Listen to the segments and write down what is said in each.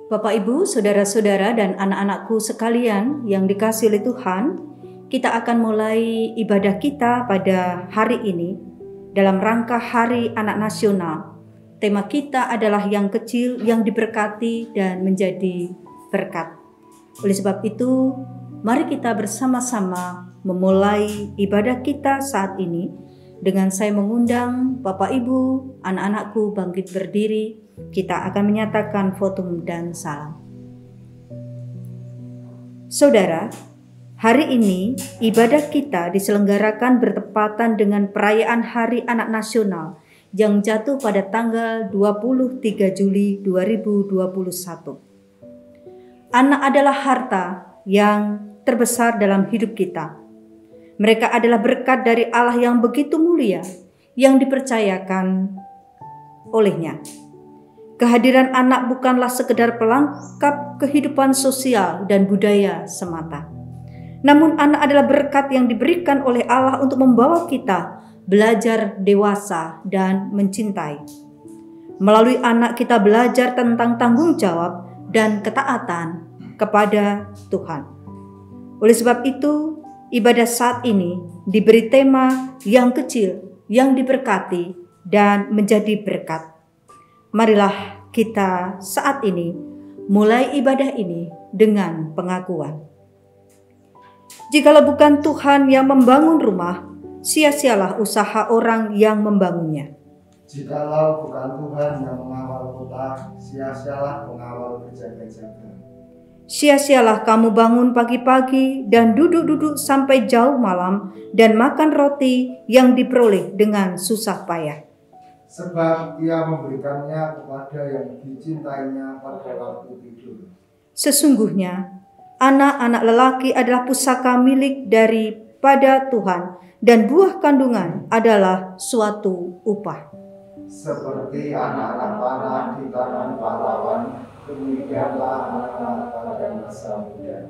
Bapak, Ibu, saudara-saudara, dan anak-anakku sekalian yang dikasihi oleh Tuhan, kita akan mulai ibadah kita pada hari ini dalam rangka Hari Anak Nasional. Tema kita adalah yang kecil yang diberkati dan menjadi berkat. Oleh sebab itu, mari kita bersama-sama memulai ibadah kita saat ini dengan saya mengundang Bapak, Ibu, anak-anakku bangkit berdiri. Kita akan menyatakan votum dan salam. Saudara, hari ini ibadah kita diselenggarakan bertepatan dengan perayaan Hari Anak Nasional yang jatuh pada tanggal 23 Juli 2021. Anak adalah harta yang terbesar dalam hidup kita. Mereka adalah berkat dari Allah yang begitu mulia yang dipercayakan olehnya. Kehadiran anak bukanlah sekedar pelengkap kehidupan sosial dan budaya semata. Namun anak adalah berkat yang diberikan oleh Allah untuk membawa kita belajar dewasa dan mencintai. Melalui anak kita belajar tentang tanggung jawab dan ketaatan kepada Tuhan. Oleh sebab itu, ibadah saat ini diberi tema yang kecil, yang diberkati dan menjadi berkat. Marilah kita saat ini mulai ibadah ini dengan pengakuan. Jikalau bukan Tuhan yang membangun rumah, sia-sialah usaha orang yang membangunnya. Jikalau bukan Tuhan yang mengawal kota, sia-sialah pengawal berjaga-jaga. Sia-sialah kamu bangun pagi-pagi dan duduk-duduk sampai jauh malam dan makan roti yang diperoleh dengan susah payah. Sebab ia memberikannya kepada yang dicintainya pada waktu tidur. Sesungguhnya, anak-anak lelaki adalah pusaka milik daripada Tuhan, dan buah kandungan adalah suatu upah. Seperti anak-anak panah di tangan pahlawan, demikianlah anak-anak pada masa muda.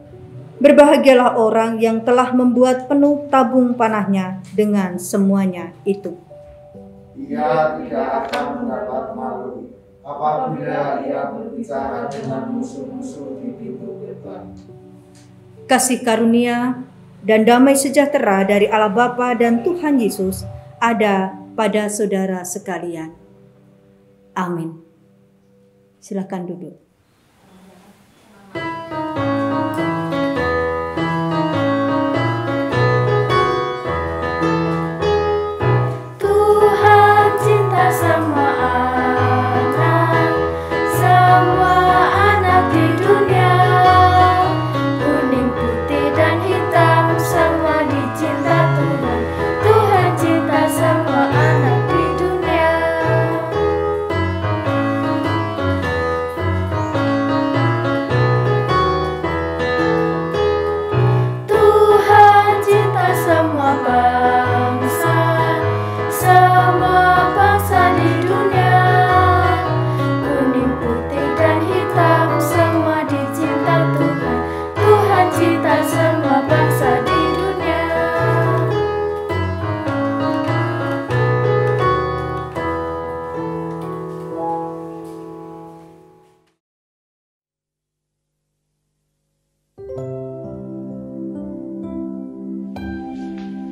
Berbahagialah orang yang telah membuat penuh tabung panahnya dengan semuanya itu. Ia tidak akan mendapat malu apabila ia berbicara dengan musuh-musuh di pintu gerbang. Kasih karunia dan damai sejahtera dari Allah Bapa dan Tuhan Yesus ada pada saudara sekalian. Amin. Silakan duduk.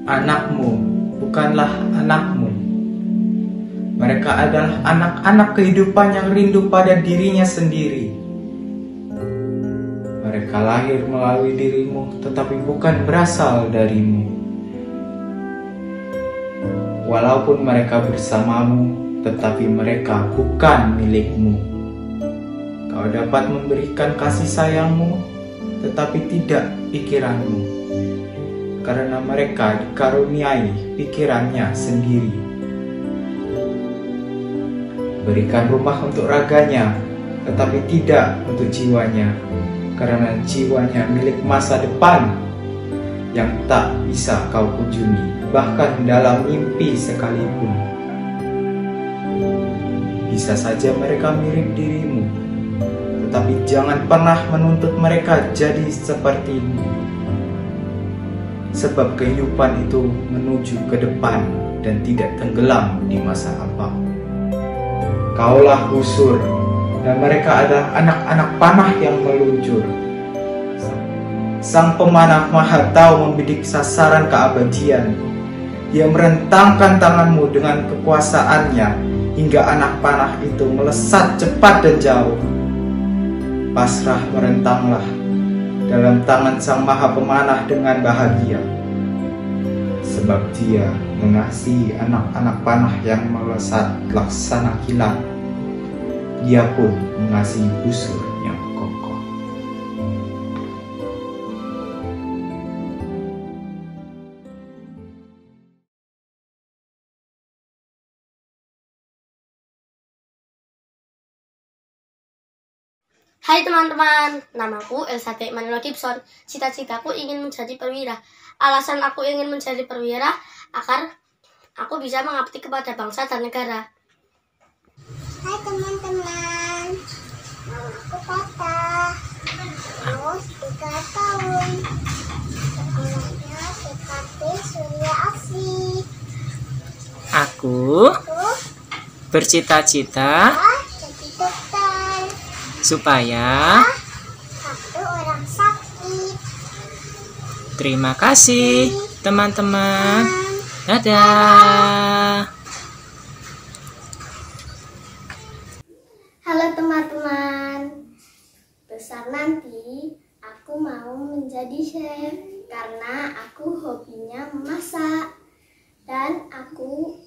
Anakmu bukanlah anakmu. Mereka adalah anak-anak kehidupan yang rindu pada dirinya sendiri. Mereka lahir melalui dirimu, tetapi bukan berasal darimu. Walaupun mereka bersamamu, tetapi mereka bukan milikmu. Kau dapat memberikan kasih sayangmu, tetapi tidak pikiranmu. Karena mereka dikaruniai pikirannya sendiri. Berikan rumah untuk raganya, tetapi tidak untuk jiwanya, karena jiwanya milik masa depan yang tak bisa kau kunjungi, bahkan dalam mimpi sekalipun. Bisa saja mereka mirip dirimu, tetapi jangan pernah menuntut mereka jadi sepertimu. Sebab kehidupan itu menuju ke depan dan tidak tenggelam di masa lampau. Kaulah busur dan mereka adalah anak-anak panah yang meluncur. Sang pemanah Maha Tahu membidik sasaran keabadian. Dia merentangkan tanganmu dengan kekuasaannya hingga anak panah itu melesat cepat dan jauh. Pasrah merentanglah dalam tangan Sang Maha Pemanah dengan bahagia, sebab Dia mengasihi anak-anak panah yang melesat laksana kilat. Dia pun mengasihi busur yang kokoh. Hai teman-teman, namaku Elsate Manuela Gibson. Cita-citaku ingin menjadi perwira. Alasan aku ingin menjadi perwira agar aku bisa mengabdi kepada bangsa dan negara. Hai teman-teman, nama aku Tata, umur 3 tahun, sekolahnya TKP Surya Asih. Aku Aku bercita-cita jadi dokter, supaya satu orang sakit. terima kasih teman-teman. Dadah. Halo teman-teman, besar nanti aku mau menjadi chef karena aku hobinya memasak dan aku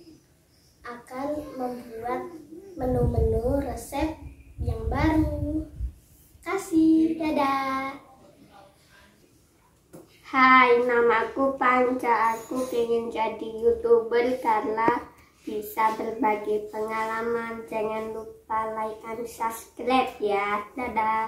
akan membuat menu-menu resep yang baru. Kasih, dadah. Hai, nama aku Panca. Aku pengen jadi YouTuber karena bisa berbagi pengalaman. Jangan lupa like dan subscribe ya. Dadah.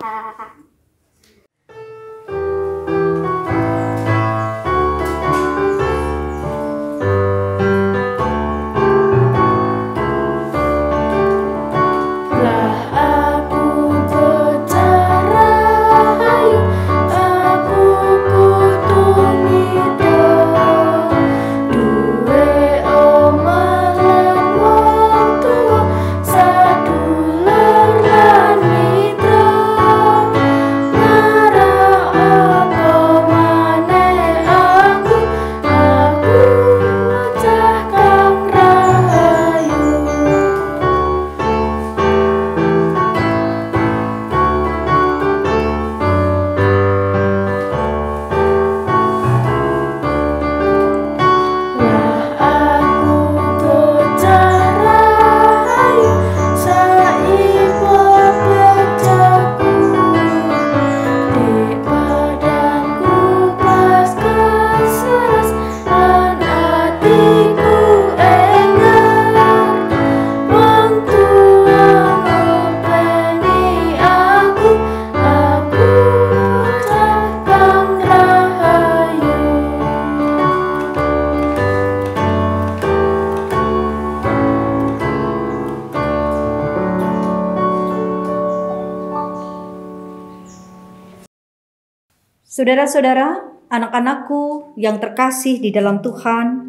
Saudara-saudara, anak-anakku yang terkasih di dalam Tuhan,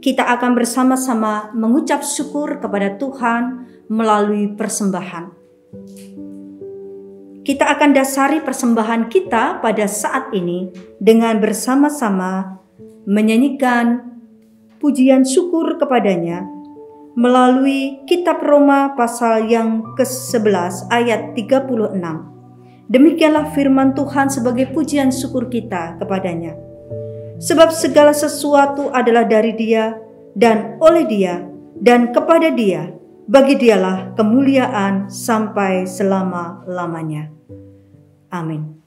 kita akan bersama-sama mengucap syukur kepada Tuhan melalui persembahan. Kita akan dasari persembahan kita pada saat ini dengan bersama-sama menyanyikan pujian syukur kepadanya melalui kitab Roma pasal yang ke-11 ayat 36. Demikianlah firman Tuhan sebagai pujian syukur kita kepadanya. Sebab segala sesuatu adalah dari Dia dan oleh Dia dan kepada Dia. Bagi Dialah kemuliaan sampai selama-lamanya. Amin.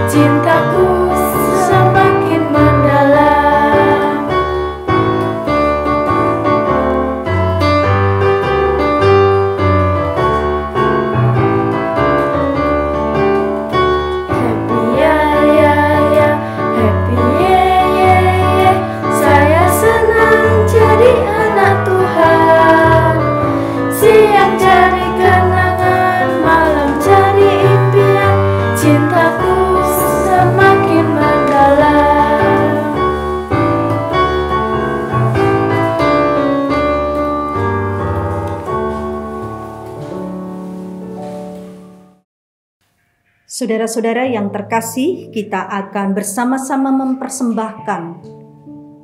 Cintaku semakin mendalam. Saudara-saudara yang terkasih, kita akan bersama-sama mempersembahkan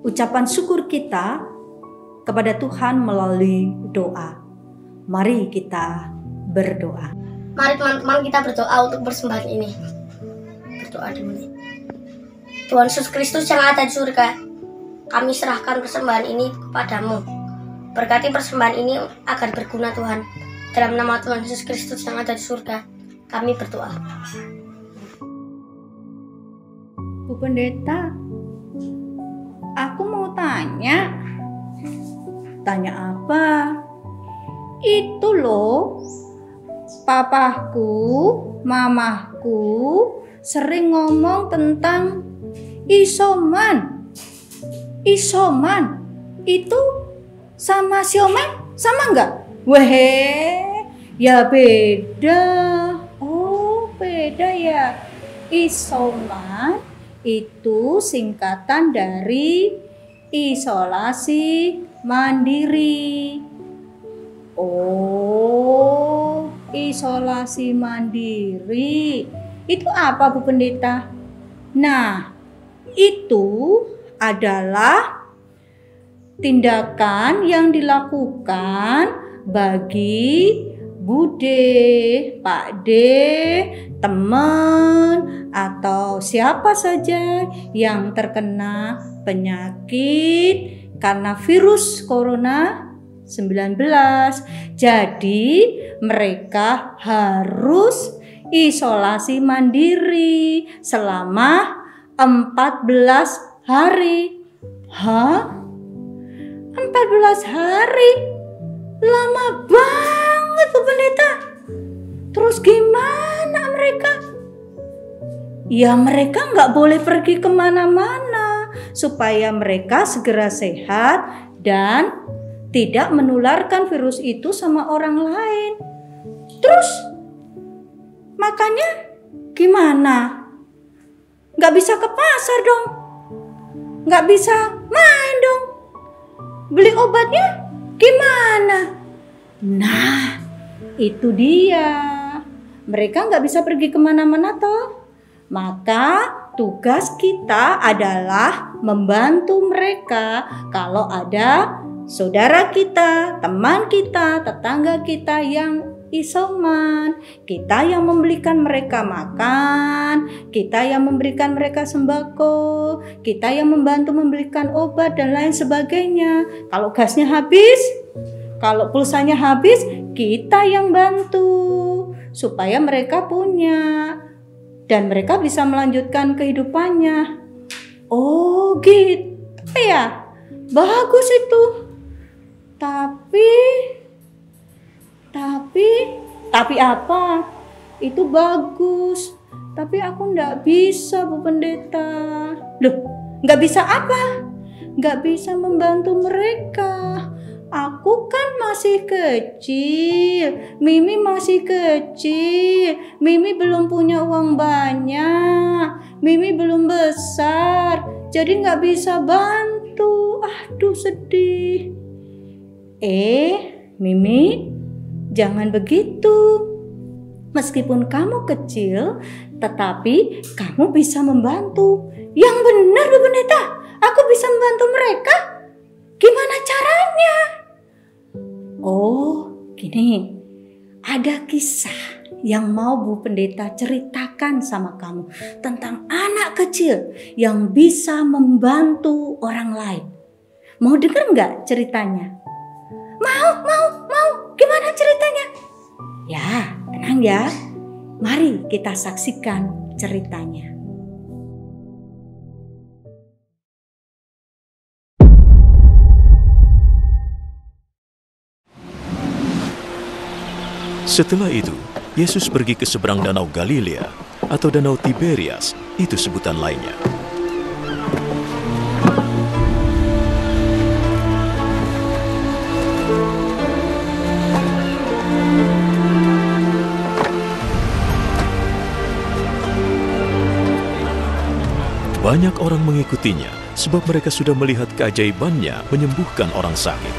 ucapan syukur kita kepada Tuhan melalui doa. Mari kita berdoa. Mari teman-teman kita berdoa untuk persembahan ini. Berdoa dulu. Tuhan Yesus Kristus yang ada di surga, kami serahkan persembahan ini kepadamu. Berkati persembahan ini agar berguna Tuhan. Dalam nama Tuhan Yesus Kristus yang ada di surga, kami berdoa. Bu Pendeta, aku mau tanya. Tanya apa? Itu loh, papaku, mamaku sering ngomong tentang isoman. Isoman itu sama siomay sama enggak? Weh, ya beda. Oh, beda ya. Isoman itu singkatan dari isolasi mandiri. Oh, isolasi mandiri. Itu apa, Bu Pendeta? Nah, itu adalah tindakan yang dilakukan bagi Bude, Pak D, teman, atau siapa saja yang terkena penyakit karena virus corona 19. Jadi mereka harus isolasi mandiri selama 14 hari. Hah? 14 hari? Lama banget, Bu Pendeta. Terus gimana mereka? Ya mereka nggak boleh pergi kemana-mana supaya mereka segera sehat dan tidak menularkan virus itu sama orang lain. Terus makanya gimana? Nggak bisa ke pasar dong, nggak bisa main dong, beli obatnya gimana? Nah, itu dia. Mereka nggak bisa pergi kemana-mana toh. Maka tugas kita adalah membantu mereka kalau ada saudara kita, teman kita, tetangga kita yang isoman. Kita yang membelikan mereka makan, kita yang memberikan mereka sembako, kita yang membantu membelikan obat dan lain sebagainya. Kalau gasnya habis, kalau pulsanya habis, kita yang bantu supaya mereka punya dan mereka bisa melanjutkan kehidupannya. Oh gitu ya, bagus itu. Tapi apa? Itu bagus. Tapi aku nggak bisa, Bu Pendeta. Loh, nggak bisa apa? Nggak bisa membantu mereka. Aku kan masih kecil, Mimi masih kecil, Mimi belum punya uang banyak, Mimi belum besar, jadi nggak bisa bantu. Aduh sedih. Mimi, jangan begitu. Meskipun kamu kecil, tetapi kamu bisa membantu. Yang benar, Bu Pendeta, aku bisa membantu mereka. Gimana caranya? Oh, gini. Ada kisah yang mau Bu Pendeta ceritakan sama kamu tentang anak kecil yang bisa membantu orang lain. Mau dengar nggak ceritanya? Mau. Gimana ceritanya? Ya, tenang ya. Mari kita saksikan ceritanya. Setelah itu, Yesus pergi ke seberang danau Galilea atau danau Tiberias, itu sebutan lainnya. Banyak orang mengikutinya sebab mereka sudah melihat keajaibannya menyembuhkan orang sakit.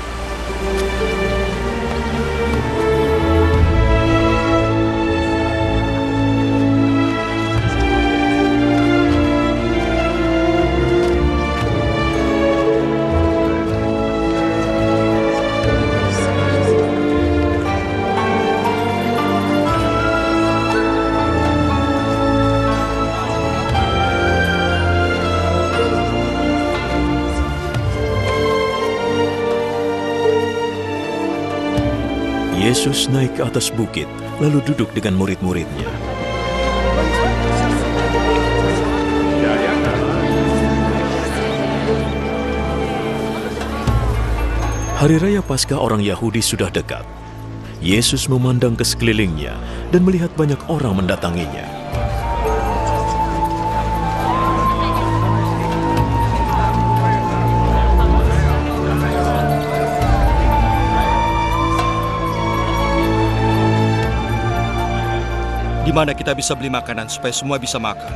Yesus naik ke atas bukit, lalu duduk dengan murid-muridnya. Hari Raya Paskah orang Yahudi sudah dekat. Yesus memandang ke sekelilingnya dan melihat banyak orang mendatanginya. Di mana kita bisa beli makanan supaya semua bisa makan?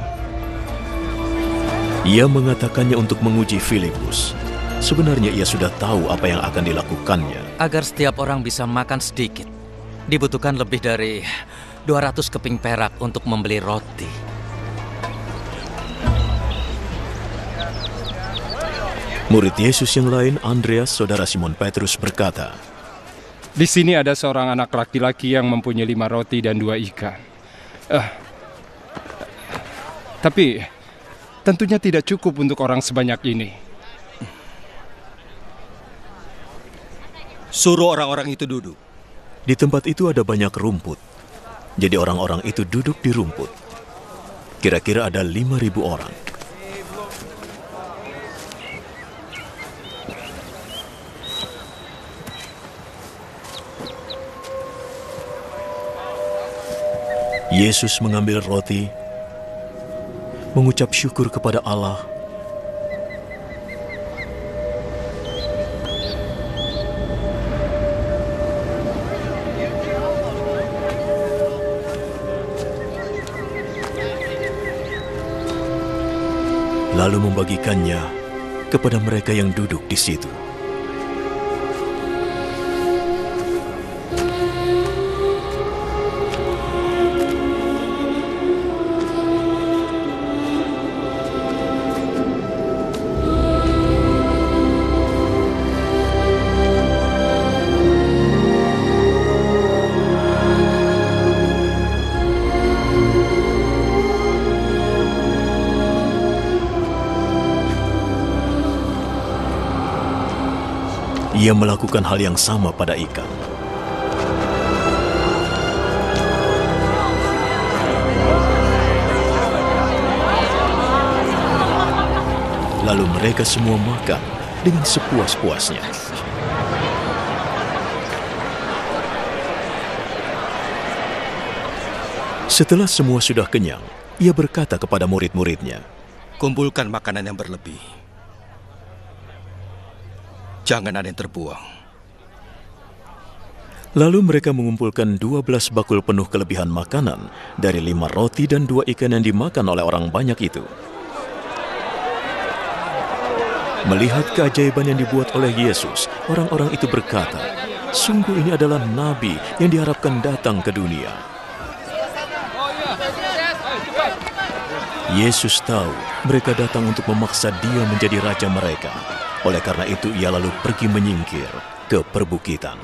Ia mengatakannya untuk menguji Filipus. Sebenarnya ia sudah tahu apa yang akan dilakukannya. Agar setiap orang bisa makan sedikit, dibutuhkan lebih dari 200 keping perak untuk membeli roti. Murid Yesus yang lain, Andreas, saudara Simon Petrus, berkata, "Di sini ada seorang anak laki-laki yang mempunyai 5 roti dan 2 ikan. Tapi tentunya tidak cukup untuk orang sebanyak ini." Suruh orang-orang itu duduk. Di tempat itu ada banyak rumput. Jadi orang-orang itu duduk di rumput. Kira-kira ada 5.000 orang. Yesus mengambil roti, mengucap syukur kepada Allah, lalu membagikannya kepada mereka yang duduk di situ. Ia melakukan hal yang sama pada ikan. Lalu mereka semua makan dengan sepuas-puasnya. Setelah semua sudah kenyang, ia berkata kepada murid-muridnya, "Kumpulkan makanan yang berlebih. Jangan ada yang terbuang." Lalu mereka mengumpulkan 12 bakul penuh kelebihan makanan dari 5 roti dan 2 ikan yang dimakan oleh orang banyak itu. Melihat keajaiban yang dibuat oleh Yesus, orang-orang itu berkata, "Sungguh ini adalah nabi yang diharapkan datang ke dunia." Yesus tahu mereka datang untuk memaksa dia menjadi raja mereka. Oleh karena itu ia lalu pergi menyingkir ke perbukitan.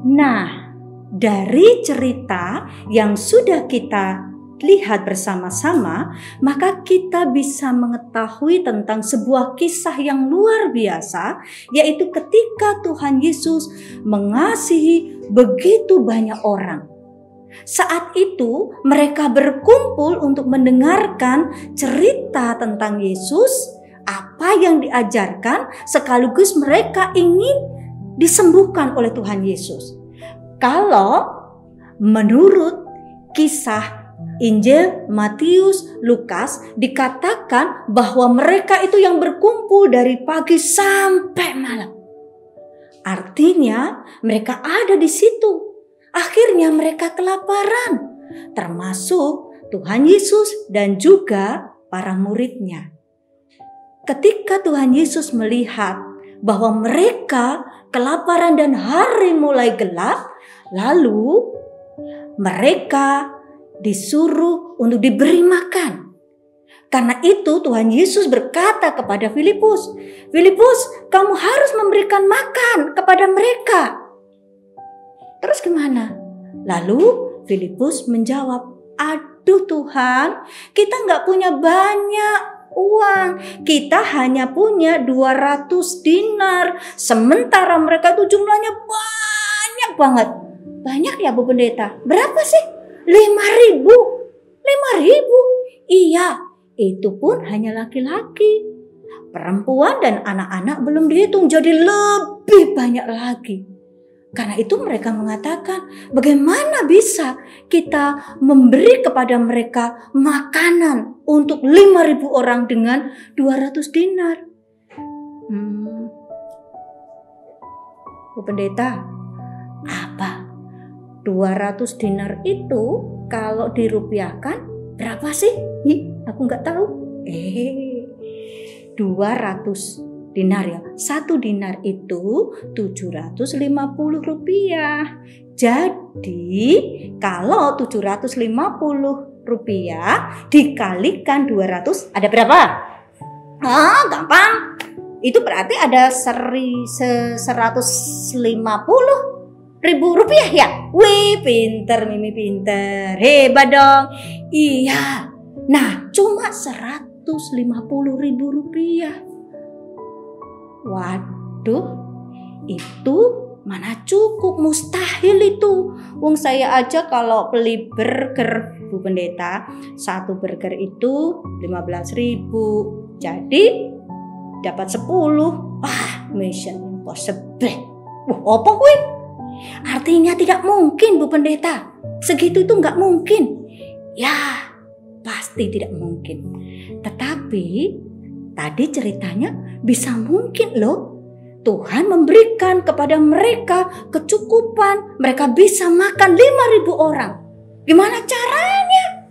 Nah, dari cerita yang sudah kita lihat bersama-sama, maka kita bisa mengetahui tentang sebuah kisah yang luar biasa, yaitu ketika Tuhan Yesus mengasihi begitu banyak orang. Saat itu mereka berkumpul untuk mendengarkan cerita tentang Yesus, apa yang diajarkan, sekaligus mereka ingin disembuhkan oleh Tuhan Yesus. Kalau menurut kisah Injil Matius, Lukas, dikatakan bahwa mereka itu yang berkumpul dari pagi sampai malam. Artinya mereka ada di situ. Akhirnya mereka kelaparan, termasuk Tuhan Yesus dan juga para muridnya. Ketika Tuhan Yesus melihat bahwa mereka kelaparan dan hari mulai gelap, lalu mereka disuruh untuk diberi makan. Karena itu Tuhan Yesus berkata kepada Filipus, "Filipus, kamu harus memberikan makan kepada mereka." Terus gimana? Lalu Filipus menjawab, "Aduh Tuhan, kita nggak punya banyak uang. Kita hanya punya 200 dinar. Sementara mereka tuh jumlahnya banyak banget. Banyak ya Bu Pendeta? Berapa sih? 5.000. 5.000? Iya, itu pun hanya laki-laki. Perempuan dan anak-anak belum dihitung, jadi lebih banyak lagi. Karena itu mereka mengatakan, bagaimana bisa kita memberi kepada mereka makanan untuk 5.000 orang dengan 200 dinar? Bu Pendeta, apa? 200 dinar itu kalau dirupiahkan berapa sih? Aku nggak tahu. 200 dinar ya. 1 dinar itu 750 rupiah. Jadi kalau 750 rupiah dikalikan 200 ada berapa? Gampang. Itu berarti ada 150.000 rupiah ya? Wih, pinter Mimi, pinter. Hebat dong. Iya. Nah, cuma 150.000 rupiah. Waduh, itu mana cukup, mustahil itu. Wong saya aja kalau beli burger, Bu Pendeta, 1 burger itu 15.000. Jadi dapat 10. Mission impossible. Apa kuwi? Artinya tidak mungkin, Bu Pendeta. Segitu itu nggak mungkin. Ya, pasti tidak mungkin. Tetapi tadi ceritanya bisa mungkin loh. Tuhan memberikan kepada mereka kecukupan. Mereka bisa makan 5.000 orang. Gimana caranya?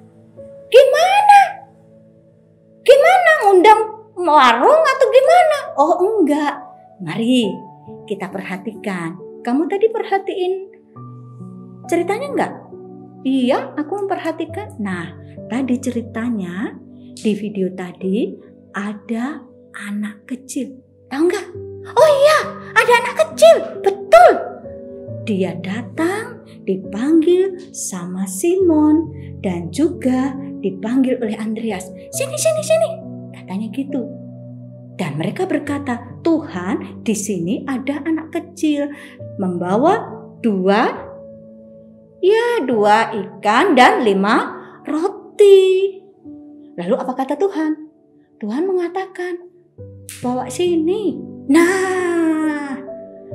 Gimana? Ngundang warung atau gimana? Oh enggak. Mari kita perhatikan. Kamu tadi perhatiin ceritanya enggak? Iya, aku memperhatikan. Nah, tadi ceritanya di video tadi ada anak kecil. Tahu enggak? Oh iya, ada anak kecil. Betul. Dia datang dipanggil sama Simon dan juga dipanggil oleh Andreas. Sini. Katanya gitu. Dan mereka berkata, Tuhan, di sini ada anak kecil membawa 2 ikan dan 5 roti. Lalu apa kata Tuhan? Tuhan mengatakan, bawa sini. Nah,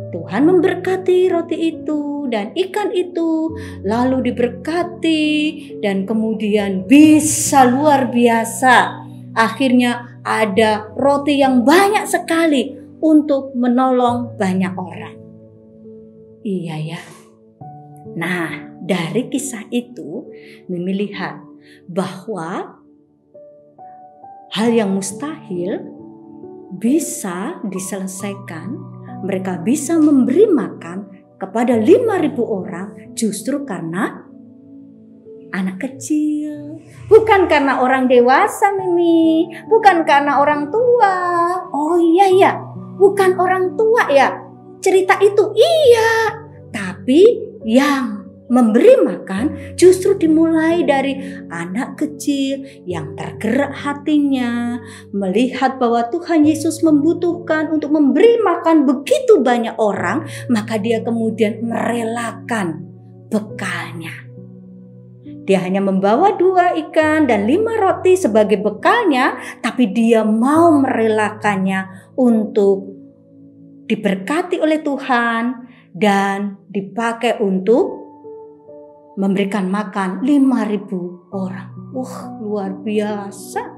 Tuhan memberkati roti itu dan ikan itu, lalu diberkati dan kemudian bisa luar biasa. Akhirnya ada roti yang banyak sekali untuk menolong banyak orang. Iya ya. Nah, dari kisah itu Mimi lihat bahwa hal yang mustahil bisa diselesaikan. Mereka bisa memberi makan kepada 5.000 orang justru karena anak kecil. Bukan karena orang dewasa, Mimi. Bukan karena orang tua. Oh iya, bukan orang tua ya. Cerita itu iya. Tapi yang memberi makan justru dimulai dari anak kecil yang tergerak hatinya, melihat bahwa Tuhan Yesus membutuhkan untuk memberi makan begitu banyak orang, maka dia kemudian merelakan bekalnya. Dia hanya membawa 2 ikan dan 5 roti sebagai bekalnya, tapi dia mau merelakannya untuk diberkati oleh Tuhan dan dipakai untuk memberikan makan 5.000 orang. Luar biasa.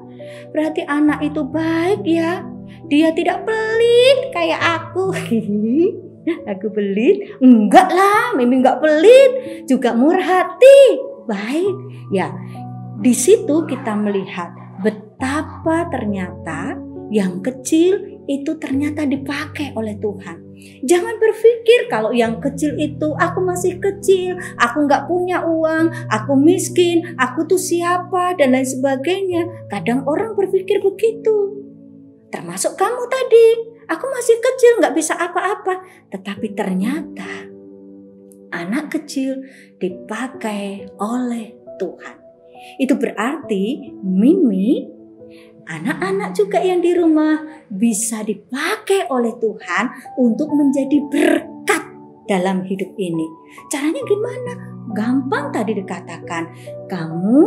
Berarti anak itu baik ya. Dia tidak pelit kayak aku. Aku pelit? Enggak lah, Mimi enggak pelit. Juga murah hati. Baik. Ya, di situ kita melihat betapa ternyata yang kecil itu ternyata dipakai oleh Tuhan. Jangan berpikir kalau yang kecil itu aku masih kecil, aku nggak punya uang, aku miskin, aku tuh siapa dan lain sebagainya. Kadang orang berpikir begitu. Termasuk kamu tadi, aku masih kecil nggak bisa apa-apa. Tetapi ternyata anak kecil dipakai oleh Tuhan. Itu berarti Mimi anak-anak juga yang di rumah bisa dipakai oleh Tuhan untuk menjadi berkat dalam hidup ini. Caranya gimana? Gampang tadi dikatakan. Kamu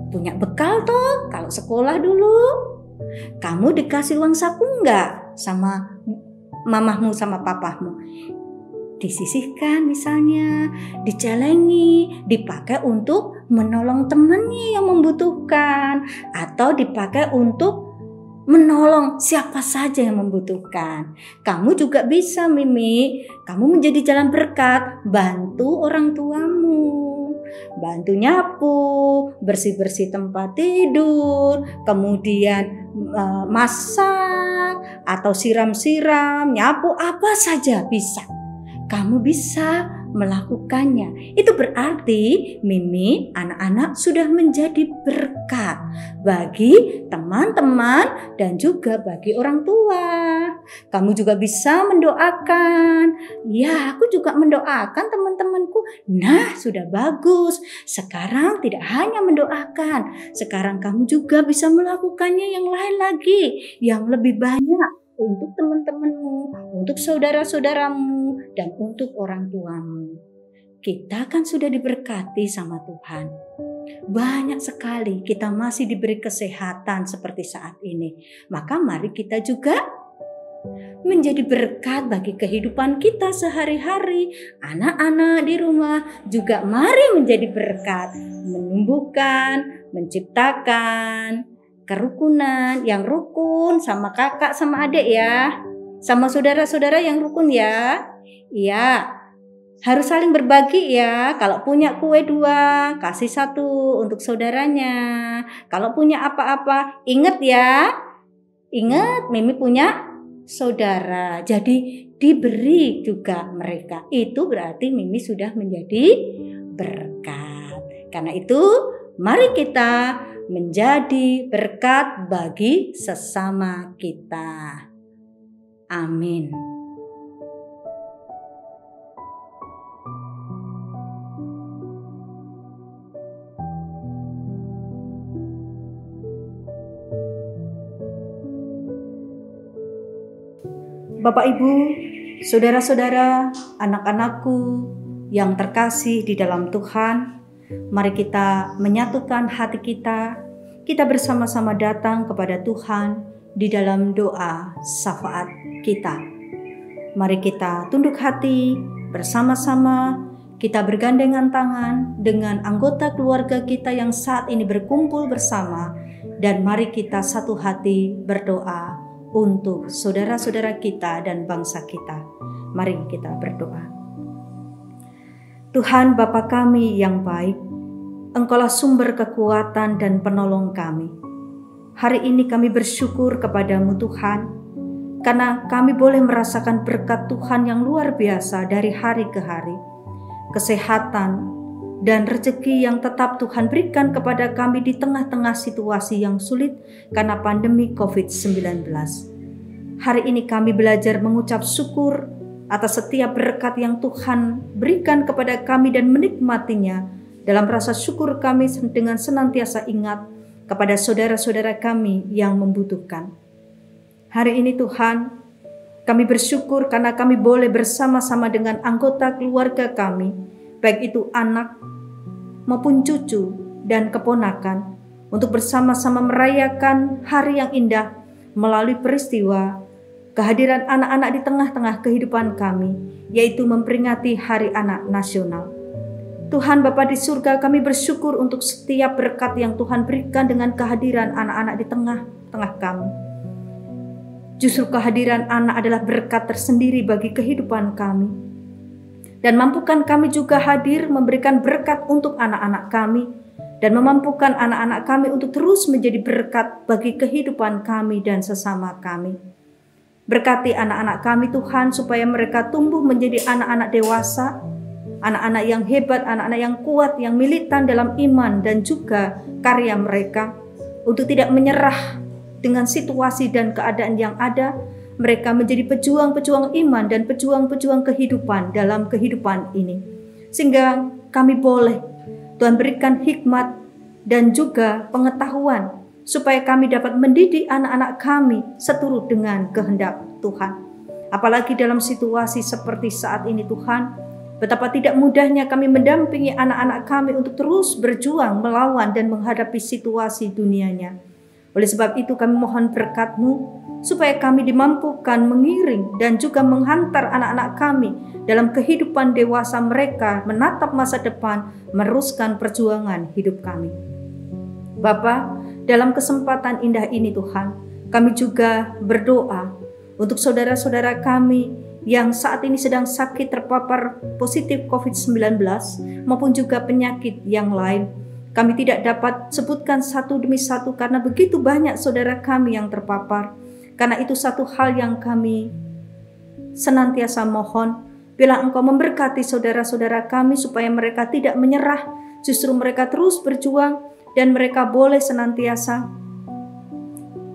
punya bekal toh kalau sekolah dulu. Kamu dikasih uang saku enggak sama mamahmu sama papahmu? Disisihkan misalnya, dicelengi, dipakai untuk menolong temannya yang membutuhkan, atau dipakai untuk menolong siapa saja yang membutuhkan. Kamu juga bisa, Mimi, kamu menjadi jalan berkat, bantu orang tuamu, bantu nyapu, bersih-bersih tempat tidur, kemudian masak, atau siram-siram, nyapu, apa saja bisa. Kamu bisa melakukannya. Itu berarti Mimi, anak-anak sudah menjadi berkat bagi teman-teman dan juga bagi orang tua. Kamu juga bisa mendoakan. Ya, aku juga mendoakan teman-temanku. Nah, sudah bagus. Sekarang tidak hanya mendoakan. Sekarang kamu juga bisa melakukannya yang lain lagi, yang lebih banyak untuk teman-temanmu, untuk saudara-saudaramu, dan untuk orang tuamu. Kita kan sudah diberkati sama Tuhan. Banyak sekali kita masih diberi kesehatan seperti saat ini. Maka mari kita juga menjadi berkat bagi kehidupan kita sehari-hari. Anak-anak di rumah juga mari menjadi berkat, menumbuhkan, menciptakan kerukunan, yang rukun sama kakak sama adik ya, sama saudara-saudara yang rukun ya. Iya, harus saling berbagi ya. Kalau punya kue 2, kasih 1 untuk saudaranya. Kalau punya apa-apa, ingat ya. Ingat, Mimi punya saudara. Jadi diberi juga mereka. Itu berarti Mimi sudah menjadi berkat. Karena itu, mari kita menjadi berkat bagi sesama kita. Amin. Bapak Ibu, saudara-saudara, anak-anakku yang terkasih di dalam Tuhan, mari kita menyatukan hati kita. Kita bersama-sama datang kepada Tuhan di dalam doa syafaat kita. Mari kita tunduk hati bersama-sama. Kita bergandengan tangan dengan anggota keluarga kita yang saat ini berkumpul bersama. Dan mari kita satu hati berdoa untuk saudara-saudara kita dan bangsa kita. Mari kita berdoa. Tuhan Bapa kami yang baik, Engkaulah sumber kekuatan dan penolong kami. Hari ini kami bersyukur kepadamu Tuhan, karena kami boleh merasakan berkat Tuhan yang luar biasa dari hari ke hari. Kesehatan dan rezeki yang tetap Tuhan berikan kepada kami di tengah-tengah situasi yang sulit karena pandemi COVID-19. Hari ini kami belajar mengucap syukur atas setiap berkat yang Tuhan berikan kepada kami dan menikmatinya. Dalam rasa syukur kami dengan senantiasa ingat kepada saudara-saudara kami yang membutuhkan. Hari ini Tuhan, kami bersyukur karena kami boleh bersama-sama dengan anggota keluarga kami, baik itu anak maupun cucu dan keponakan, untuk bersama-sama merayakan hari yang indah melalui peristiwa kehadiran anak-anak di tengah-tengah kehidupan kami, yaitu memperingati Hari Anak Nasional. Tuhan Bapa di surga, kami bersyukur untuk setiap berkat yang Tuhan berikan dengan kehadiran anak-anak di tengah-tengah kami. Justru kehadiran anak adalah berkat tersendiri bagi kehidupan kami. Dan mampukan kami juga hadir memberikan berkat untuk anak-anak kami. Dan memampukan anak-anak kami untuk terus menjadi berkat bagi kehidupan kami dan sesama kami. Berkati anak-anak kami Tuhan supaya mereka tumbuh menjadi anak-anak dewasa, anak-anak yang hebat, anak-anak yang kuat, yang militan dalam iman dan juga karya mereka. Untuk tidak menyerah dengan situasi dan keadaan yang ada, mereka menjadi pejuang-pejuang iman dan pejuang-pejuang kehidupan dalam kehidupan ini. Sehingga kami boleh Tuhan berikan hikmat dan juga pengetahuan supaya kami dapat mendidik anak-anak kami seturut dengan kehendak Tuhan. Apalagi dalam situasi seperti saat ini Tuhan, betapa tidak mudahnya kami mendampingi anak-anak kami untuk terus berjuang melawan dan menghadapi situasi dunianya. Oleh sebab itu kami mohon berkat-Mu supaya kami dimampukan mengiring dan juga menghantar anak-anak kami dalam kehidupan dewasa mereka menatap masa depan, meneruskan perjuangan hidup kami. Bapa, dalam kesempatan indah ini Tuhan, kami juga berdoa untuk saudara-saudara kami yang saat ini sedang sakit terpapar positif COVID-19 maupun juga penyakit yang lain. Kami tidak dapat sebutkan satu demi satu karena begitu banyak saudara kami yang terpapar. Karena itu satu hal yang kami senantiasa mohon, bila Engkau memberkati saudara-saudara kami supaya mereka tidak menyerah, justru mereka terus berjuang dan mereka boleh senantiasa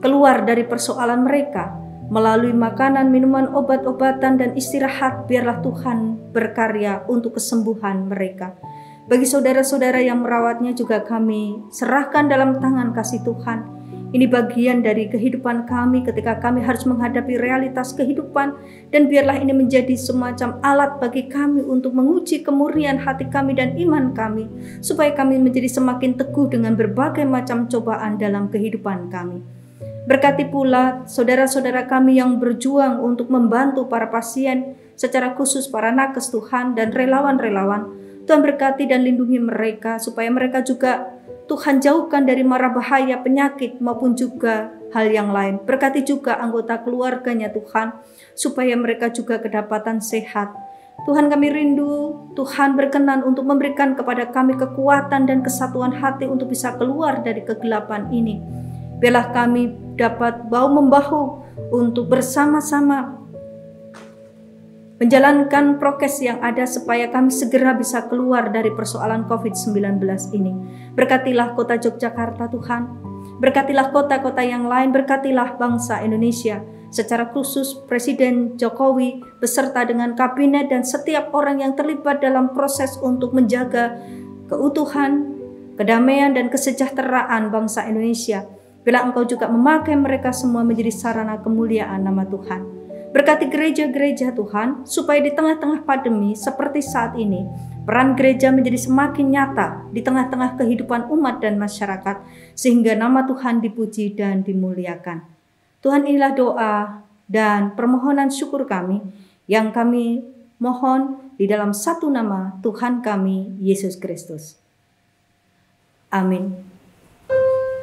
keluar dari persoalan mereka melalui makanan, minuman, obat-obatan, dan istirahat. Biarlah Tuhan berkarya untuk kesembuhan mereka. Bagi saudara-saudara yang merawatnya juga kami serahkan dalam tangan kasih Tuhan. Ini bagian dari kehidupan kami ketika kami harus menghadapi realitas kehidupan, dan biarlah ini menjadi semacam alat bagi kami untuk menguji kemurnian hati kami dan iman kami, supaya kami menjadi semakin teguh dengan berbagai macam cobaan dalam kehidupan kami. Berkati pula saudara-saudara kami yang berjuang untuk membantu para pasien, secara khusus para nakes Tuhan dan relawan-relawan. Tuhan berkati dan lindungi mereka supaya mereka juga Tuhan jauhkan dari mara bahaya penyakit maupun juga hal yang lain. Berkati juga anggota keluarganya Tuhan, supaya mereka juga kedapatan sehat. Tuhan, kami rindu, Tuhan berkenan untuk memberikan kepada kami kekuatan dan kesatuan hati untuk bisa keluar dari kegelapan ini. Biarlah kami dapat bahu-membahu untuk bersama-sama menjalankan prokes yang ada supaya kami segera bisa keluar dari persoalan COVID-19 ini. Berkatilah kota Yogyakarta Tuhan, berkatilah kota-kota yang lain, berkatilah bangsa Indonesia, secara khusus Presiden Jokowi beserta dengan kabinet dan setiap orang yang terlibat dalam proses untuk menjaga keutuhan, kedamaian dan kesejahteraan bangsa Indonesia. Bila Engkau juga memakai mereka semua menjadi sarana kemuliaan nama Tuhan. Berkati gereja-gereja Tuhan, supaya di tengah-tengah pandemi seperti saat ini, peran gereja menjadi semakin nyata di tengah-tengah kehidupan umat dan masyarakat, sehingga nama Tuhan dipuji dan dimuliakan. Tuhan, inilah doa dan permohonan syukur kami, yang kami mohon di dalam satu nama Tuhan kami, Yesus Kristus. Amin. Diberkatilah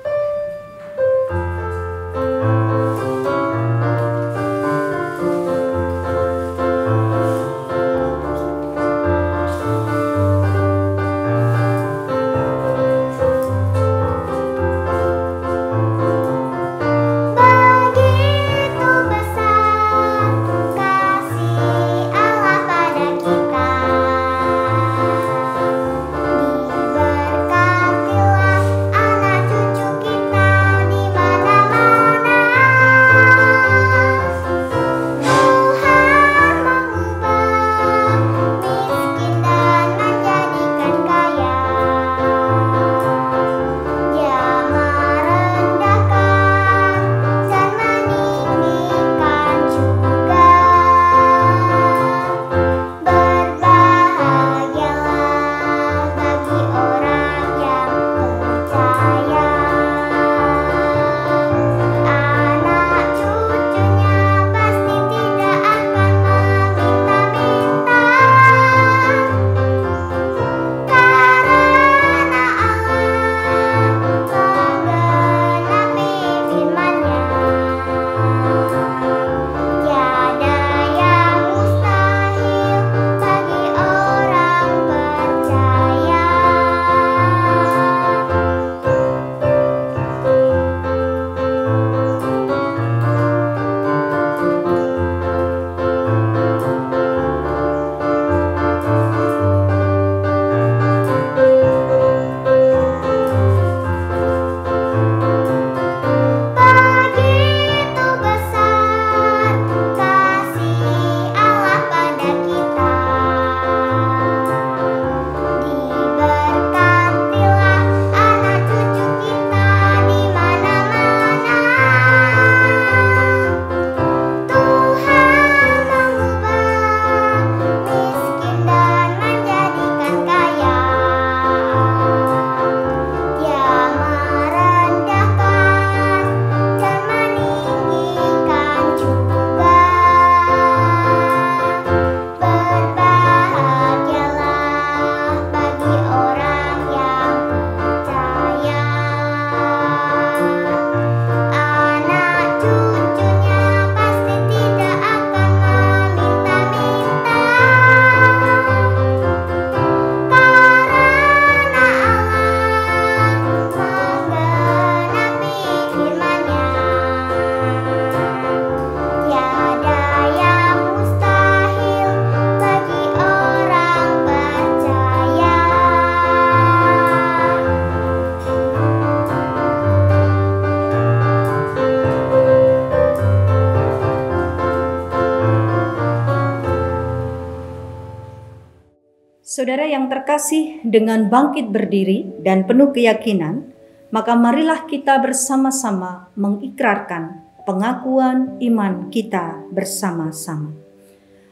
Saudara yang terkasih, dengan bangkit berdiri dan penuh keyakinan, maka marilah kita bersama-sama mengikrarkan pengakuan iman kita bersama-sama.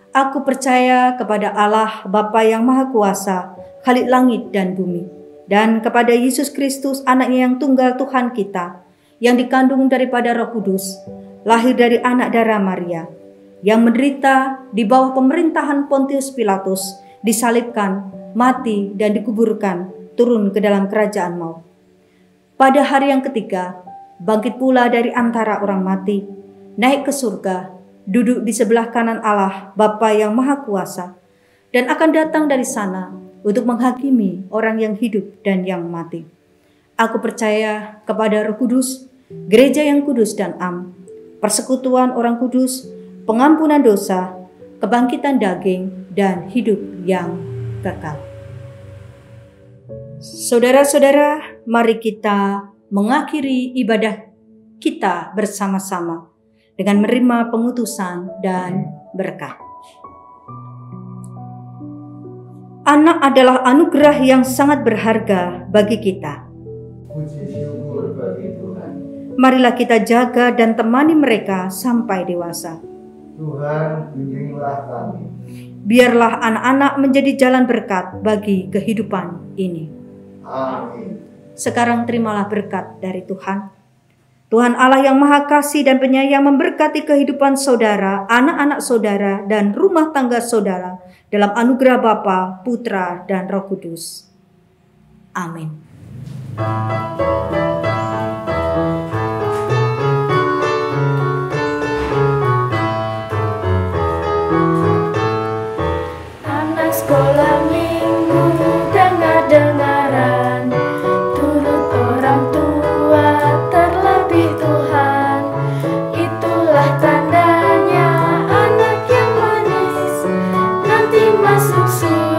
Aku percaya kepada Allah Bapa yang Maha Kuasa, Khalik langit dan bumi, dan kepada Yesus Kristus, Anaknya yang tunggal Tuhan kita, yang dikandung daripada Roh Kudus, lahir dari anak darah Maria, yang menderita di bawah pemerintahan Pontius Pilatus, disalibkan, mati, dan dikuburkan, turun ke dalam kerajaan maut. Pada hari yang ketiga, bangkit pula dari antara orang mati, naik ke surga, duduk di sebelah kanan Allah Bapa yang Maha Kuasa, dan akan datang dari sana untuk menghakimi orang yang hidup dan yang mati. Aku percaya kepada Roh Kudus, gereja yang kudus dan am, persekutuan orang kudus, pengampunan dosa, kebangkitan daging, dan hidup yang kekal. Saudara-saudara, mari kita mengakhiri ibadah kita bersama-sama dengan menerima pengutusan dan berkah. Anak adalah anugerah yang sangat berharga bagi kita. Puji syukur bagi Tuhan. Marilah kita jaga dan temani mereka sampai dewasa. Tuhan, bimbinglah kami. Biarlah anak-anak menjadi jalan berkat bagi kehidupan ini. Amin. Sekarang terimalah berkat dari Tuhan. Tuhan Allah yang Maha Kasih dan Penyayang memberkati kehidupan saudara, anak-anak saudara, dan rumah tangga saudara dalam anugerah Bapa, Putra, dan Roh Kudus. Amin. Anak sekolah minggu dengar-dengaran, turut orang tua terlebih Tuhan. Itulah tandanya anak yang manis nanti masuk surga.